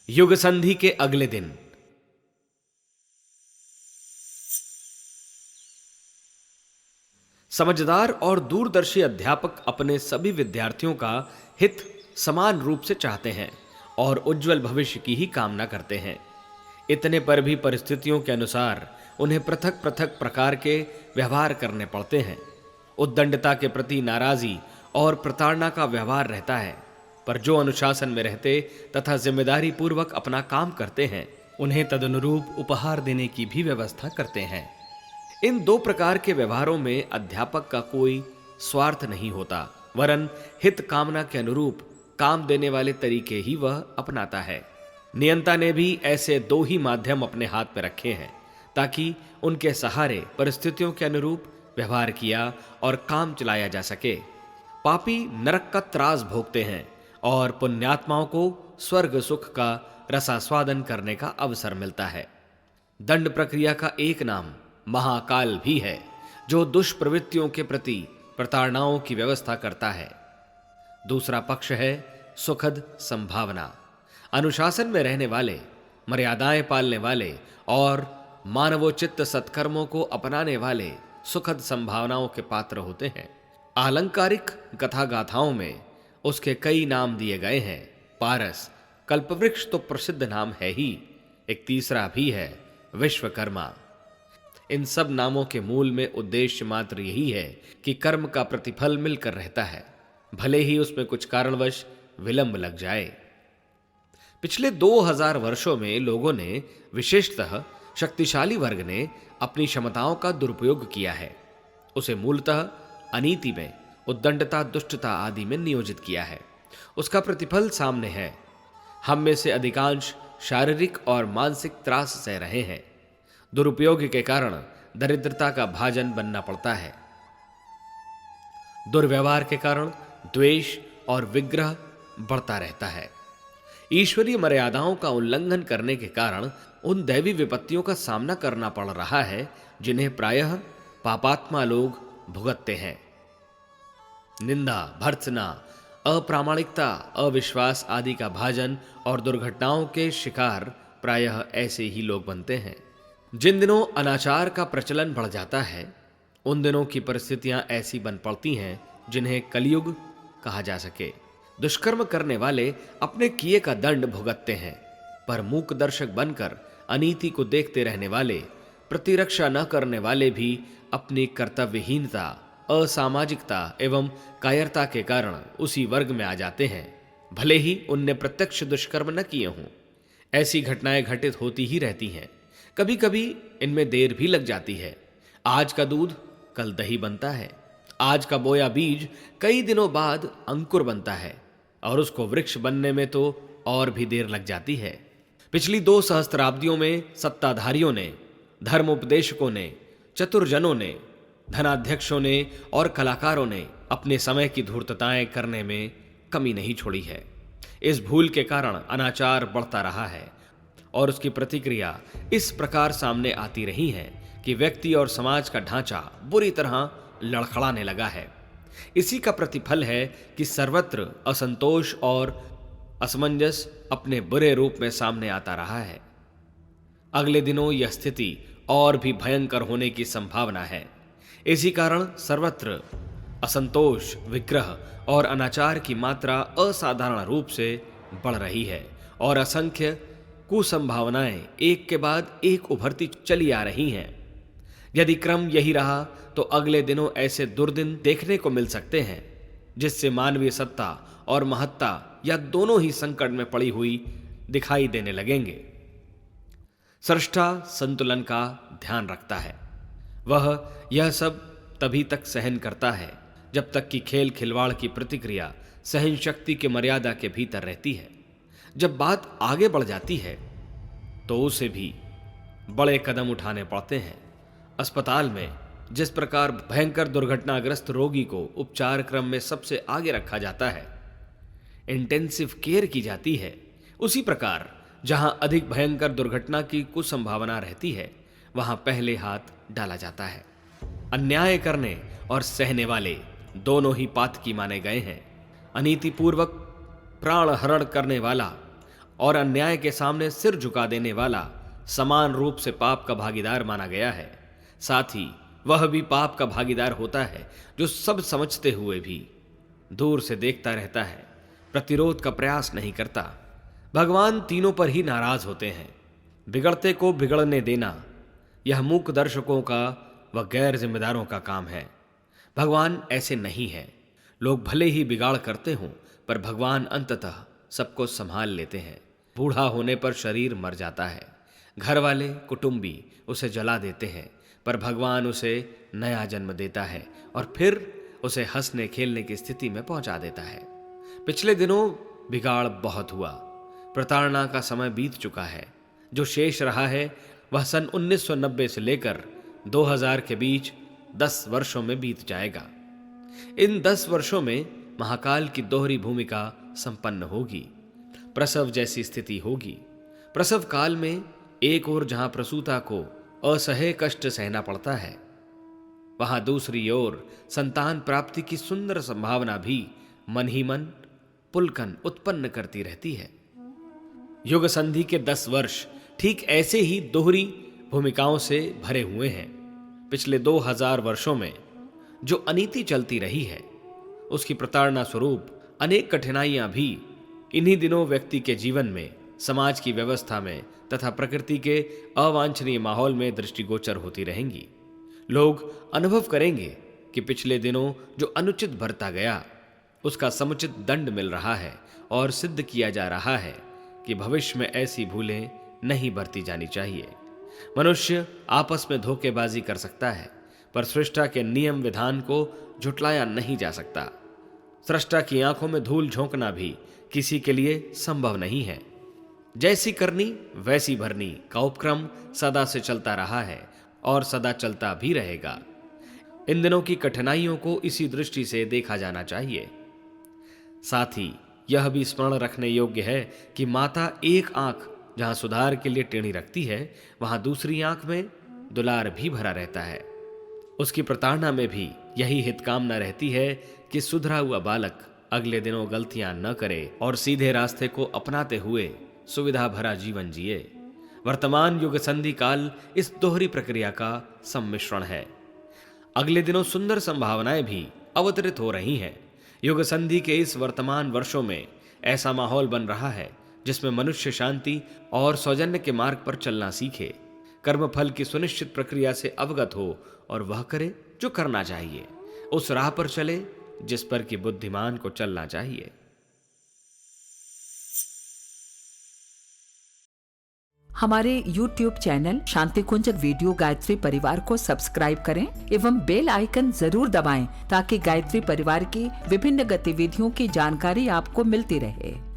युग संधि के अगले दिन समझदार और दूरदर्शी अध्यापक अपने सभी विद्यार्थियों का हित समान रूप से चाहते हैं और उज्जवल भविष्य की ही कामना करते हैं। इतने पर भी परिस्थितियों के अनुसार उन्हें पृथक पृथक प्रकार के व्यवहार करने पड़ते हैं। उद्दंडता के प्रति नाराजी और प्रताड़ना का व्यवहार रहता है, पर जो अनुशासन में रहते तथा जिम्मेदारी पूर्वक अपना काम करते हैं उन्हें तदनुरूप उपहार देने की भी व्यवस्था करते हैं। इन दो प्रकार के व्यवहारों में अध्यापक का कोई स्वार्थ नहीं होता, वरन हित कामना के अनुरूप काम देने वाले तरीके ही वह अपनाता है। नियंता ने भी ऐसे दो ही माध्यम अपने हाथ में रखे हैं ताकि उनके सहारे परिस्थितियों के अनुरूप व्यवहार किया और काम चलाया जा सके। पापी नरक का त्रास भोगते हैं और पुण्यात्माओं को स्वर्ग सुख का रसास्वादन करने का अवसर मिलता है। दंड प्रक्रिया का एक नाम महाकाल भी है, जो दुष्प्रवृत्तियों के प्रति प्रताड़नाओं की व्यवस्था करता है। दूसरा पक्ष है सुखद संभावना। अनुशासन में रहने वाले, मर्यादाएं पालने वाले और मानवोचित सत्कर्मों को अपनाने वाले सुखद संभावनाओं के पात्र होते हैं। आलंकारिक कथा गाथाओं में उसके कई नाम दिए गए हैं। पारस, कल्पवृक्ष तो प्रसिद्ध नाम है ही, एक तीसरा भी है विश्वकर्मा। इन सब नामों के मूल में उद्देश्य मात्र यही है कि कर्म का प्रतिफल मिलकर रहता है, भले ही उसमें कुछ कारणवश विलंब लग जाए। पिछले 2000 वर्षों में लोगों ने, विशेषतः शक्तिशाली वर्ग ने, अपनी क्षमताओं का दुरुपयोग किया है। उसे मूलतः अनीति में, उद्दंडता, दुष्टता आदि में नियोजित किया है। उसका प्रतिफल सामने है। हम में से अधिकांश शारीरिक और मानसिक त्रास सह रहे हैं। दुरुपयोग के कारण दरिद्रता का भाजन बनना पड़ता है। दुर्व्यवहार के कारण द्वेष और विग्रह बढ़ता रहता है। ईश्वरीय मर्यादाओं का उल्लंघन करने के कारण उन दैवी विपत्तियों का सामना करना पड़ रहा है जिन्हें प्रायः पापात्मा लोग भुगतते हैं। निंदा, भर्त्सना, अप्रामाणिकता, अविश्वास आदि का भाजन और दुर्घटनाओं के शिकार प्रायः ऐसे ही लोग बनते हैं। जिन दिनों अनाचार का प्रचलन बढ़ जाता है, उन दिनों की परिस्थितियां ऐसी बन पड़ती हैं जिन्हें कलयुग कहा जा सके। दुष्कर्म करने वाले अपने किए का दंड भुगतते हैं, पर मूक दर्शक बनकर अनीति को देखते रहने वाले, प्रतिरक्षा न करने वाले भी अपनी कर्तव्यहीनता, असामाजिकता एवं कायरता के कारण उसी वर्ग में आ जाते हैं, भले ही उनने प्रत्यक्ष दुष्कर्म न किए हों। ऐसी घटनाएं घटित होती ही रहती हैं। कभी कभी इनमें देर भी लग जाती है। आज का दूध कल दही बनता है। आज का बोया बीज कई दिनों बाद अंकुर बनता है और उसको वृक्ष बनने में तो और भी देर लग जाती है। पिछली 2 सहस्त्राब्दियों में सत्ताधारियों ने, धर्मोपदेशकों ने, चतुरजनों ने, धनाध्यक्षों ने और कलाकारों ने अपने समय की धूर्तताएं करने में कमी नहीं छोड़ी है। इस भूल के कारण अनाचार बढ़ता रहा है और उसकी प्रतिक्रिया इस प्रकार सामने आती रही है कि व्यक्ति और समाज का ढांचा बुरी तरह लड़खड़ाने लगा है। इसी का प्रतिफल है कि सर्वत्र असंतोष और असमंजस अपने बुरे रूप में सामने आता रहा है। अगले दिनों यह स्थिति और भी भयंकर होने की संभावना है। इसी कारण सर्वत्र असंतोष, विग्रह और अनाचार की मात्रा असाधारण रूप से बढ़ रही है और असंख्य कुसंभावनाएं एक के बाद एक उभरती चली आ रही हैं। यदि क्रम यही रहा तो अगले दिनों ऐसे दुर्दिन देखने को मिल सकते हैं जिससे मानवीय सत्ता और महत्ता या दोनों ही संकट में पड़ी हुई दिखाई देने लगेंगे। सृष्टा संतुलन का ध्यान रखता है। वह यह सब तभी तक सहन करता है जब तक कि खेल खिलवाड़ की प्रतिक्रिया सहन शक्ति के मर्यादा के भीतर रहती है। जब बात आगे बढ़ जाती है तो उसे भी बड़े कदम उठाने पड़ते हैं। अस्पताल में जिस प्रकार भयंकर दुर्घटनाग्रस्त रोगी को उपचार क्रम में सबसे आगे रखा जाता है, इंटेंसिव केयर की जाती है, उसी प्रकार जहां अधिक भयंकर दुर्घटना की कुछ संभावना रहती है वहां पहले हाथ डाला जाता है। अन्याय करने और सहने वाले दोनों ही पातकी माने गए हैं। अनीतिपूर्वक प्राण हरण करने वाला और अन्याय के सामने सिर झुका देने वाला समान रूप से पाप का भागीदार माना गया है। साथ ही वह भी पाप का भागीदार होता है जो सब समझते हुए भी दूर से देखता रहता है, प्रतिरोध का प्रयास नहीं करता। भगवान तीनों पर ही नाराज होते हैं। बिगड़ते को बिगड़ने देना यह मूक दर्शकों का व गैर जिम्मेदारों का काम है। भगवान ऐसे नहीं है। लोग भले ही बिगाड़ करते हों, पर भगवान अंततः सबको संभाल लेते हैं। बूढ़ा होने पर शरीर मर जाता है, घर वाले कुटुंबी उसे जला देते हैं, पर भगवान उसे नया जन्म देता है और फिर उसे हंसने खेलने की स्थिति में पहुंचा देता है। पिछले दिनों बिगाड़ बहुत हुआ, प्रताड़ना का समय बीत चुका है। जो शेष रहा है वह सन 1990 से लेकर 2000 के बीच 10 वर्षों में बीत जाएगा। इन 10 वर्षों में महाकाल की दोहरी भूमिका संपन्न होगी। प्रसव जैसी स्थिति होगी। प्रसव काल में एक ओर जहां प्रसूता को असह्य कष्ट सहना पड़ता है, वहां दूसरी ओर संतान प्राप्ति की सुंदर संभावना भी मन ही मन पुलकन उत्पन्न करती रहती है। युग संधि के 10 वर्ष ठीक ऐसे ही दोहरी भूमिकाओं से भरे हुए हैं। पिछले 2000 वर्षों में जो अनीति चलती रही है, उसकी प्रताड़ना स्वरूप अनेक कठिनाइयां भी इन्हीं दिनों व्यक्ति के जीवन में, समाज की व्यवस्था में तथा प्रकृति के अवांछनीय माहौल में दृष्टिगोचर होती रहेंगी। लोग अनुभव करेंगे कि पिछले दिनों जो अनुचित बरता गया, उसका समुचित दंड मिल रहा है और सिद्ध किया जा रहा है कि भविष्य में ऐसी भूलें नहीं बरती जानी चाहिए। मनुष्य आपस में धोखेबाजी कर सकता है, पर सृष्टा के नियम विधान को झुटलाया नहीं जा सकता। सृष्टा की आंखों में धूल झोंकना भी किसी के लिए संभव नहीं है। जैसी करनी वैसी भरनी का उपक्रम सदा से चलता रहा है और सदा चलता भी रहेगा। इन दिनों की कठिनाइयों को इसी दृष्टि से देखा जाना चाहिए। साथ ही यह भी स्मरण रखने योग्य है कि माता एक आंख जहां सुधार के लिए टेढ़ी रखती है, वहां दूसरी आंख में दुलार भी भरा रहता है। उसकी प्रताड़ना में भी यही हितकामना रहती है कि सुधरा हुआ बालक अगले दिनों गलतियां न करे और सीधे रास्ते को अपनाते हुए सुविधा भरा जीवन जिए। वर्तमान युग संधि काल इस दोहरी प्रक्रिया का सम्मिश्रण है। अगले दिनों सुंदर संभावनाएं भी अवतरित हो रही हैं। युग संधि के इस वर्तमान वर्षों में ऐसा माहौल बन रहा है जिसमें मनुष्य शांति और सौजन्य के मार्ग पर चलना सीखे, कर्मफल की सुनिश्चित प्रक्रिया से अवगत हो और वह करे जो करना चाहिए, उस राह पर चले जिस पर कि बुद्धिमान को चलना चाहिए। हमारे YouTube चैनल शांति कुंज वीडियो गायत्री परिवार को सब्सक्राइब करें एवं बेल आइकन जरूर दबाएं ताकि गायत्री परिवार की विभिन्न गतिविधियों की जानकारी आपको मिलती रहे।